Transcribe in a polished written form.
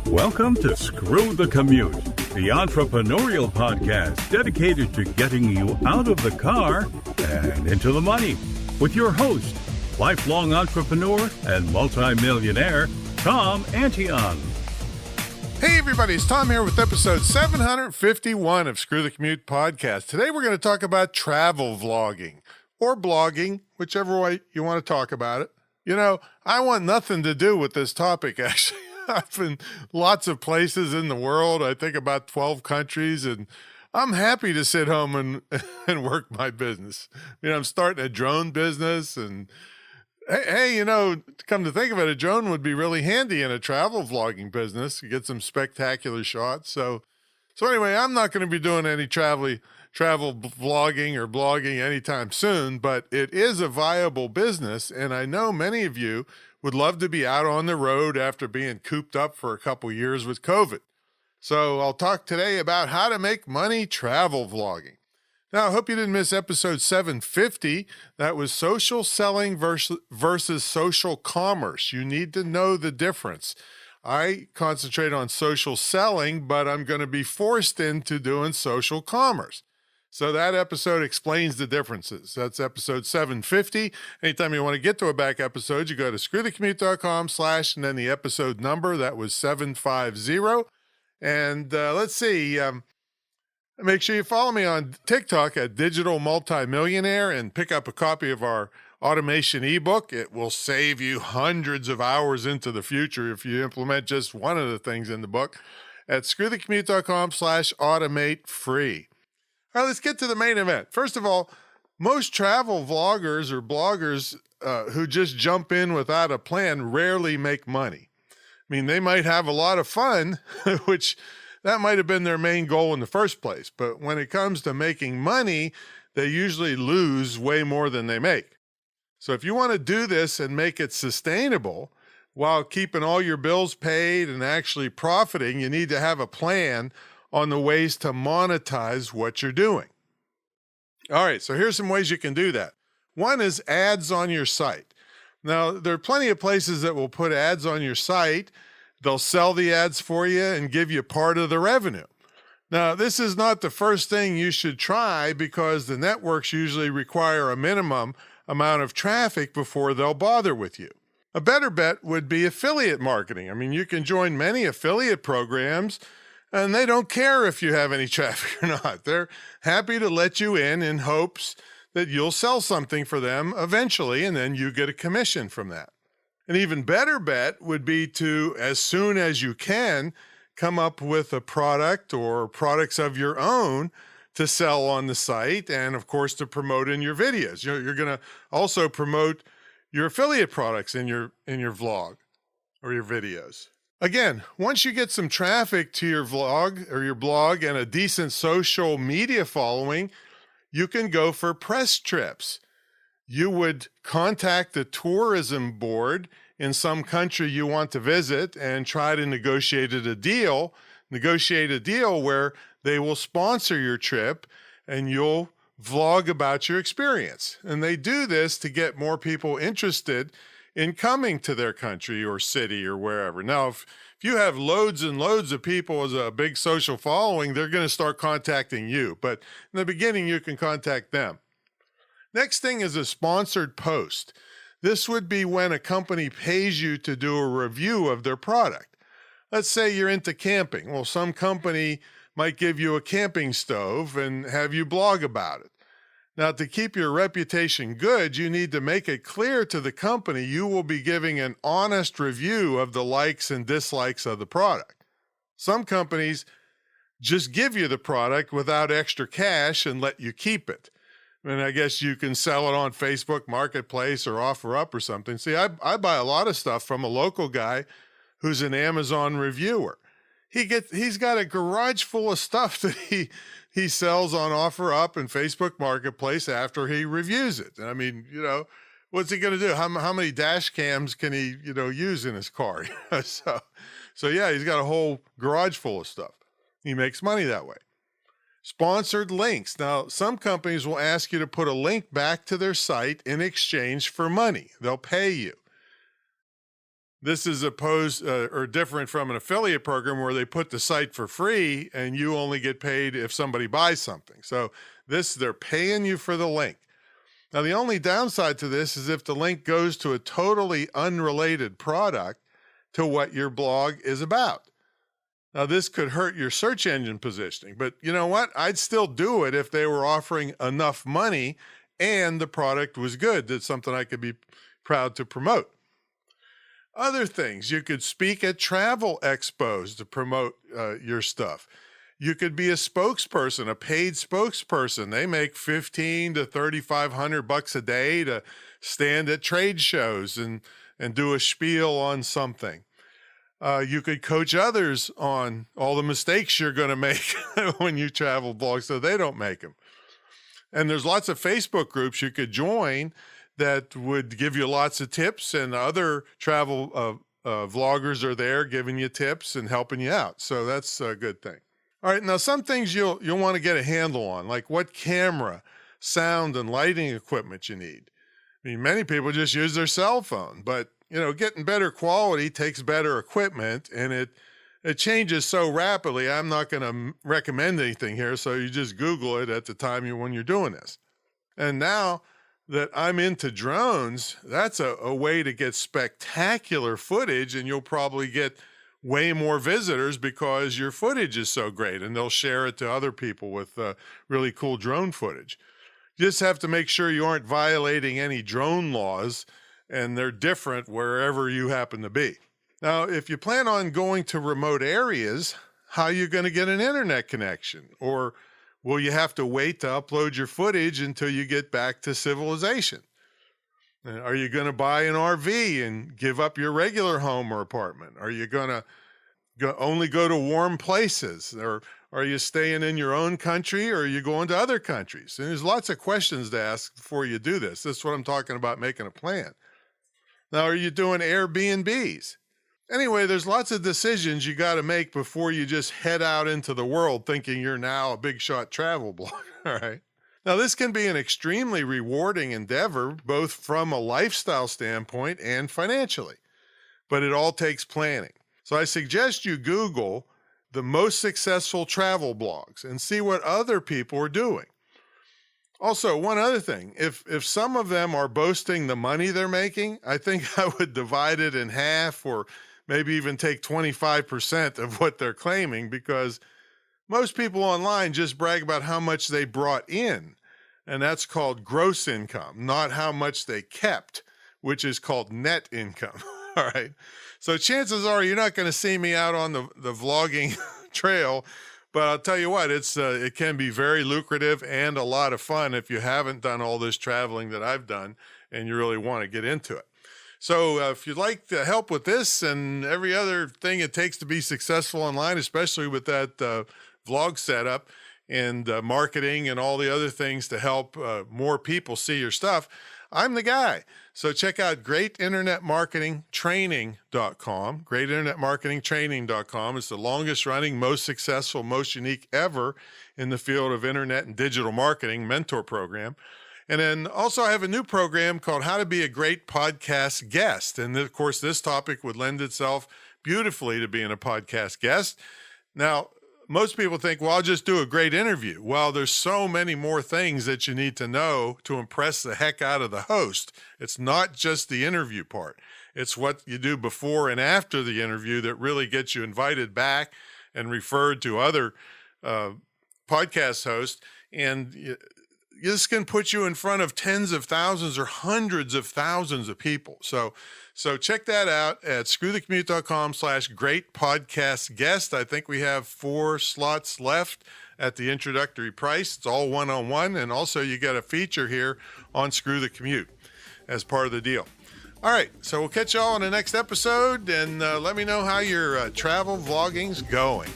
Welcome to Screw the Commute, the entrepreneurial podcast dedicated to getting you out of the car and into the money. With your host, lifelong entrepreneur and multimillionaire, Tom Antion. Hey everybody, it's Tom here with episode 751 of Screw the Commute podcast. Today we're going to talk about travel vlogging or blogging, whichever way you want to talk about it. You know, I want nothing to do with this topic actually. I've been lots of places in the world. I think about 12 countries, and I'm happy to sit home and work my business. You know, I'm starting a drone business, and hey, you know, come to think of it, a drone would be really handy in a travel vlogging business. You get some spectacular shots. So anyway, I'm not going to be doing any travel vlogging or blogging anytime soon, but it is a viable business, and I know many of you would love to be out on the road after being cooped up for a couple years with COVID. So I'll talk today about how to make money travel vlogging. Now, I hope you didn't miss episode 750. That was social selling versus social commerce. You need to know the difference. I concentrate on social selling, but I'm going to be forced into doing social commerce. So that episode explains the differences. That's episode 750. Anytime you want to get to a back episode, you go to screwthecommute.com/ and then the episode number. That was 750. And let's see. Make sure you follow me on TikTok at Digital Multimillionaire and pick up a copy of our automation ebook. It will save you hundreds of hours into the future if you implement just one of the things in the book at screwthecommute.com/automate free. All right, let's get to the main event. First of all, most travel vloggers or bloggers who just jump in without a plan rarely make money. I mean, they might have a lot of fun, which that might have been their main goal in the first place. But when it comes to making money, they usually lose way more than they make. So if you want to do this and make it sustainable while keeping all your bills paid and actually profiting, you need to have a plan on the ways to monetize what you're doing. All right, so here's some ways you can do that. One is ads on your site. Now, there are plenty of places that will put ads on your site. They'll sell the ads for you and give you part of the revenue. Now, this is not the first thing you should try because the networks usually require a minimum amount of traffic before they'll bother with you. A better bet would be affiliate marketing. I mean, you can join many affiliate programs and they don't care if you have any traffic or not. They're happy to let you in hopes that you'll sell something for them eventually, and then you get a commission from that. An even better bet would be to, as soon as you can, come up with a product or products of your own to sell on the site and, of course, to promote in your videos. You're going to also promote your affiliate products in your vlog or your videos. Again, once you get some traffic to your vlog or your blog and a decent social media following, you can go for press trips. You would contact the tourism board in some country you want to visit and try to negotiate a deal where they will sponsor your trip and you'll vlog about your experience. And they do this to get more people interested in coming to their country or city or wherever. Now, if you have loads and loads of people as a big social following, they're going to start contacting you. But in the beginning, you can contact them. Next thing is a sponsored post. This would be when a company pays you to do a review of their product. Let's say you're into camping. Well, some company might give you a camping stove and have you blog about it. Now, to keep your reputation good, you need to make it clear to the company you will be giving an honest review of the likes and dislikes of the product. Some companies just give you the product without extra cash and let you keep it. And I guess you can sell it on Facebook Marketplace or OfferUp or something. See, I buy a lot of stuff from a local guy who's an Amazon reviewer. He's got a garage full of stuff that he sells on OfferUp and Facebook Marketplace after he reviews it. And I mean, you know, what's he going to do? How many dash cams can he, use in his car? So yeah, he's got a whole garage full of stuff. He makes money that way. Sponsored links. Now, some companies will ask you to put a link back to their site in exchange for money. They'll pay you. This is opposed or different from an affiliate program where they put the site for free and you only get paid if somebody buys something. So they're paying you for the link. Now, the only downside to this is if the link goes to a totally unrelated product to what your blog is about. Now, this could hurt your search engine positioning, but you know what? I'd still do it if they were offering enough money and the product was good. That's something I could be proud to promote. Other things, you could speak at travel expos to promote your stuff. You could be a spokesperson, a paid spokesperson. They make $1,500 to $3,500 a day to stand at trade shows and do a spiel on something. You could coach others on all the mistakes you're going to make when you travel blog so they don't make them. And there's lots of Facebook groups you could join that would give you lots of tips, and other travel vloggers are there giving you tips and helping you out. So that's a good thing. All right, now some things you'll want to get a handle on, like what camera, sound, and lighting equipment you need. I mean, many people just use their cell phone, but getting better quality takes better equipment, and it changes so rapidly. I'm not going to recommend anything here, so you just Google it at the time when you're doing this. And now that I'm into drones, that's a way to get spectacular footage, and you'll probably get way more visitors because your footage is so great, and they'll share it to other people with really cool drone footage. You just have to make sure you aren't violating any drone laws, and they're different wherever you happen to be. Now, if you plan on going to remote areas, how are you going to get an internet connection? Or will you have to wait to upload your footage until you get back to civilization? Are you going to buy an RV and give up your regular home or apartment? Are you going to only go to warm places? Or are you staying in your own country, or are you going to other countries? And there's lots of questions to ask before you do this. This is what I'm talking about, making a plan. Now, are you doing Airbnbs? Anyway, there's lots of decisions you got to make before you just head out into the world thinking you're now a big shot travel blogger, all right? Now, this can be an extremely rewarding endeavor, both from a lifestyle standpoint and financially, but it all takes planning. So I suggest you Google the most successful travel blogs and see what other people are doing. Also, one other thing, if some of them are boasting the money they're making, I think I would divide it in half, or maybe even take 25% of what they're claiming, because most people online just brag about how much they brought in, and that's called gross income, not how much they kept, which is called net income. All right. So chances are you're not going to see me out on the vlogging trail, but I'll tell you what, it can be very lucrative and a lot of fun if you haven't done all this traveling that I've done and you really want to get into it. So if you'd like to help with this and every other thing it takes to be successful online, especially with that vlog setup and marketing and all the other things to help more people see your stuff, I'm the guy. So check out greatinternetmarketingtraining.com. Greatinternetmarketingtraining.com is the longest running, most successful, most unique ever in the field of internet and digital marketing mentor program. And then also I have a new program called How to Be a Great Podcast Guest. And of course, this topic would lend itself beautifully to being a podcast guest. Now, most people think, well, I'll just do a great interview. Well, there's so many more things that you need to know to impress the heck out of the host. It's not just the interview part. It's what you do before and after the interview that really gets you invited back and referred to other podcast hosts. And this can put you in front of tens of thousands or hundreds of thousands of people. So check that out at screwthecommute.com/greatpodcastguest. I think we have 4 slots left at the introductory price. It's all one-on-one. And also you get a feature here on Screw the Commute as part of the deal. All right. So we'll catch y'all in the next episode, and let me know how your travel vlogging's going.